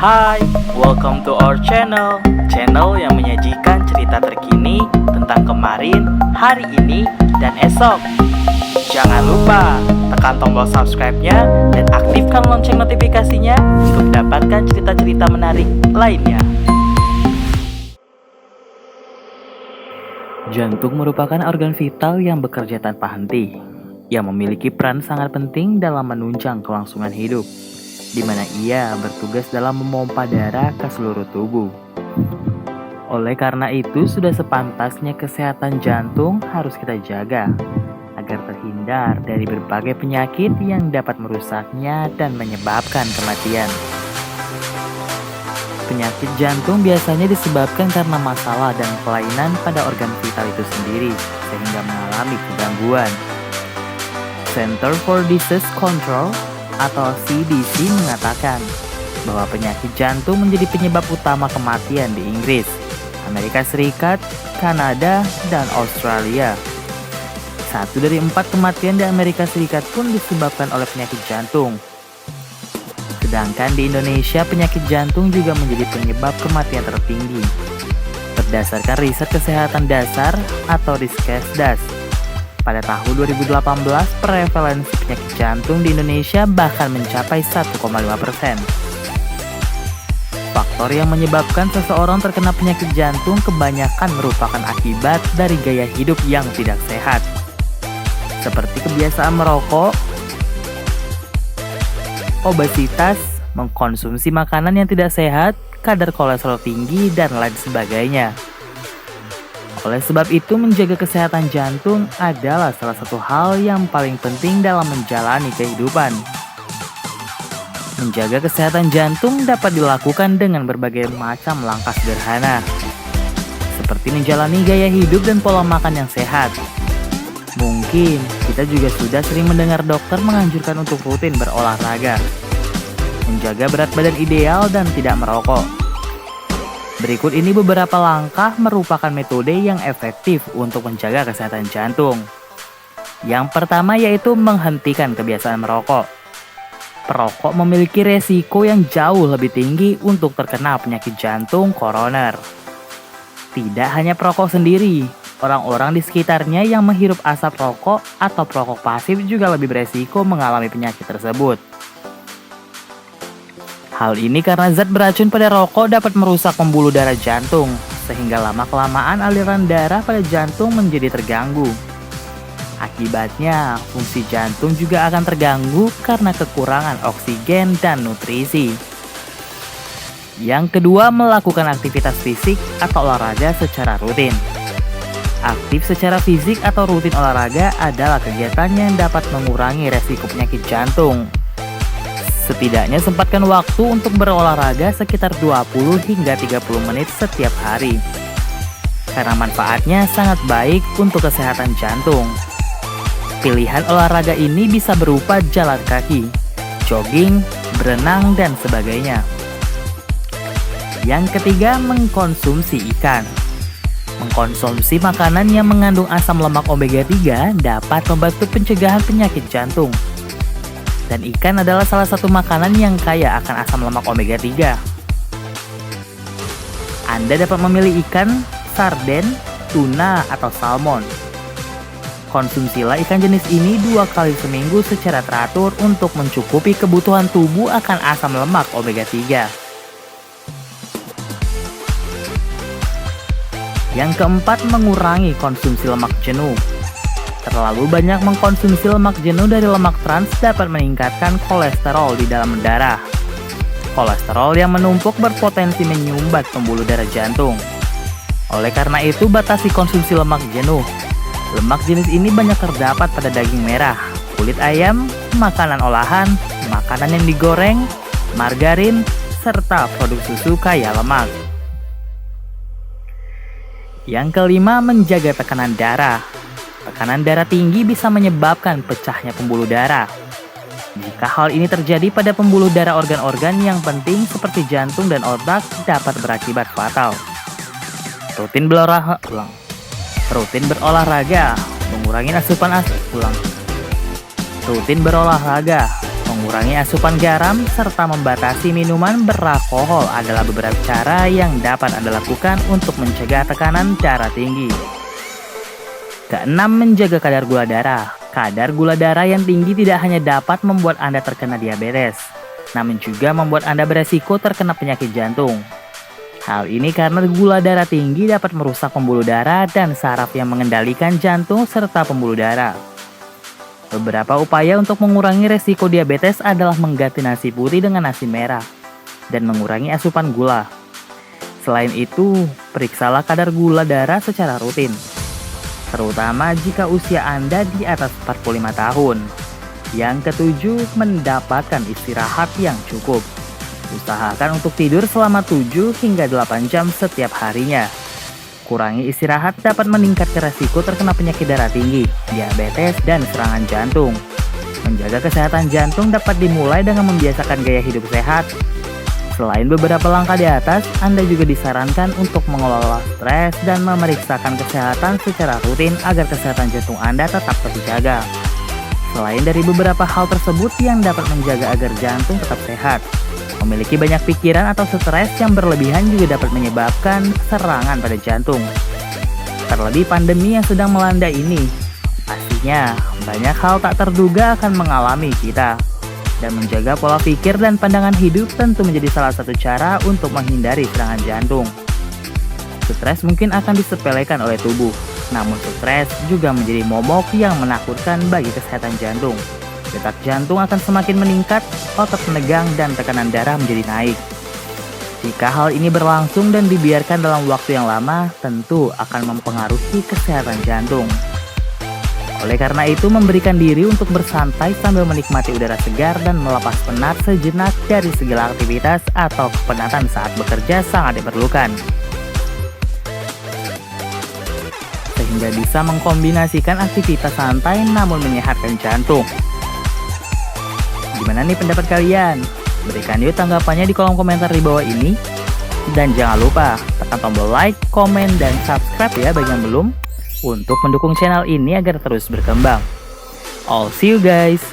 Hai, welcome to our channel yang menyajikan cerita terkini tentang kemarin, hari ini, dan esok. Jangan lupa tekan tombol subscribe-nya dan aktifkan lonceng notifikasinya untuk mendapatkan cerita-cerita menarik lainnya. Jantung merupakan organ vital yang bekerja tanpa henti, yang memiliki peran sangat penting dalam menunjang kelangsungan hidup, di mana ia bertugas dalam memompa darah ke seluruh tubuh. Oleh karena itu, sudah sepantasnya kesehatan jantung harus kita jaga, agar terhindar dari berbagai penyakit yang dapat merusaknya dan menyebabkan kematian. Penyakit jantung biasanya disebabkan karena masalah dan kelainan pada organ vital itu sendiri, sehingga mengalami kegangguan. Center for Disease Control atau CDC mengatakan bahwa penyakit jantung menjadi penyebab utama kematian di Inggris, Amerika Serikat, Kanada, dan Australia. 1 dari 4 kematian di Amerika Serikat pun disebabkan oleh penyakit jantung. Sedangkan di Indonesia, penyakit jantung juga menjadi penyebab kematian tertinggi. Berdasarkan riset kesehatan dasar atau Riskesdas, pada tahun 2018, prevalensi penyakit jantung di Indonesia bahkan mencapai 1,5%. Faktor yang menyebabkan seseorang terkena penyakit jantung kebanyakan merupakan akibat dari gaya hidup yang tidak sehat, seperti kebiasaan merokok, obesitas, mengkonsumsi makanan yang tidak sehat, kadar kolesterol tinggi, dan lain sebagainya. Oleh sebab itu, menjaga kesehatan jantung adalah salah satu hal yang paling penting dalam menjalani kehidupan. Menjaga kesehatan jantung dapat dilakukan dengan berbagai macam langkah sederhana, seperti menjalani gaya hidup dan pola makan yang sehat. Mungkin kita juga sudah sering mendengar dokter menganjurkan untuk rutin berolahraga, menjaga berat badan ideal, dan tidak merokok. Berikut ini beberapa langkah merupakan metode yang efektif untuk menjaga kesehatan jantung. Yang pertama yaitu menghentikan kebiasaan merokok. Perokok memiliki resiko yang jauh lebih tinggi untuk terkena penyakit jantung koroner. Tidak hanya perokok sendiri, orang-orang di sekitarnya yang menghirup asap rokok atau perokok pasif juga lebih beresiko mengalami penyakit tersebut. Hal ini karena zat beracun pada rokok dapat merusak pembuluh darah jantung, sehingga lama-kelamaan aliran darah pada jantung menjadi terganggu. Akibatnya, fungsi jantung juga akan terganggu karena kekurangan oksigen dan nutrisi. Yang kedua, melakukan aktivitas fisik atau olahraga secara rutin. Aktif secara fisik atau rutin olahraga adalah kegiatan yang dapat mengurangi resiko penyakit jantung. Setidaknya sempatkan waktu untuk berolahraga sekitar 20 hingga 30 menit setiap hari, karena manfaatnya sangat baik untuk kesehatan jantung. Pilihan olahraga ini bisa berupa jalan kaki, jogging, berenang, dan sebagainya. Yang ketiga, mengkonsumsi ikan. Mengkonsumsi makanan yang mengandung asam lemak omega 3 dapat membantu pencegahan penyakit jantung. Dan ikan adalah salah satu makanan yang kaya akan asam lemak omega 3. Anda dapat memilih ikan, sarden, tuna, atau salmon. Konsumsilah ikan jenis ini 2 kali seminggu secara teratur untuk mencukupi kebutuhan tubuh akan asam lemak omega 3. Yang keempat, mengurangi konsumsi lemak jenuh. Terlalu banyak mengkonsumsi lemak jenuh dari lemak trans dapat meningkatkan kolesterol di dalam darah. Kolesterol yang menumpuk berpotensi menyumbat pembuluh darah jantung. Oleh karena itu, batasi konsumsi lemak jenuh. Lemak jenis ini banyak terdapat pada daging merah, kulit ayam, makanan olahan, makanan yang digoreng, margarin, serta produk susu kaya lemak. Yang kelima, menjaga tekanan darah. Tekanan darah tinggi bisa menyebabkan pecahnya pembuluh darah. Jika hal ini terjadi pada pembuluh darah, organ-organ yang penting seperti jantung dan otak dapat berakibat fatal. Rutin berolahraga, mengurangi asupan Mengurangi asupan garam serta membatasi minuman beralkohol adalah beberapa cara yang dapat Anda lakukan untuk mencegah tekanan darah tinggi. Keenam, menjaga kadar gula darah. Kadar gula darah yang tinggi tidak hanya dapat membuat Anda terkena diabetes, namun juga membuat Anda beresiko terkena penyakit jantung. Hal ini karena gula darah tinggi dapat merusak pembuluh darah dan saraf yang mengendalikan jantung serta pembuluh darah. Beberapa upaya untuk mengurangi resiko diabetes adalah mengganti nasi putih dengan nasi merah dan mengurangi asupan gula. Selain itu, periksalah kadar gula darah secara rutin, terutama jika usia Anda di atas 45 tahun. Yang ketujuh, mendapatkan istirahat yang cukup. Usahakan untuk tidur selama 7 hingga 8 jam setiap harinya. Kurangi istirahat dapat meningkatkan resiko terkena penyakit darah tinggi, diabetes, dan serangan jantung. Menjaga kesehatan jantung dapat dimulai dengan membiasakan gaya hidup sehat. Selain beberapa langkah di atas, Anda juga disarankan untuk mengelola stres dan memeriksakan kesehatan secara rutin agar kesehatan jantung Anda tetap terjaga. Selain dari beberapa hal tersebut yang dapat menjaga agar jantung tetap sehat, memiliki banyak pikiran atau stres yang berlebihan juga dapat menyebabkan serangan pada jantung. Terlebih pandemi yang sedang melanda ini, pastinya banyak hal tak terduga akan mengalami kita. Dan menjaga pola pikir dan pandangan hidup tentu menjadi salah satu cara untuk menghindari serangan jantung. Stres mungkin akan disepelekan oleh tubuh, namun stres juga menjadi momok yang menakutkan bagi kesehatan jantung. Detak jantung akan semakin meningkat, otot menegang, dan tekanan darah menjadi naik. Jika hal ini berlangsung dan dibiarkan dalam waktu yang lama, tentu akan mempengaruhi kesehatan jantung. Oleh karena itu, memberikan diri untuk bersantai sambil menikmati udara segar dan melepas penat sejenak dari segala aktivitas atau kepenatan saat bekerja sangat diperlukan. Sehingga bisa mengkombinasikan aktivitas santai namun menyehatkan jantung. Gimana nih pendapat kalian? Berikan yuk tanggapannya di kolom komentar di bawah ini. Dan jangan lupa tekan tombol like, komen, dan subscribe ya bagi yang belum, untuk mendukung channel ini agar terus berkembang. I'll see you guys.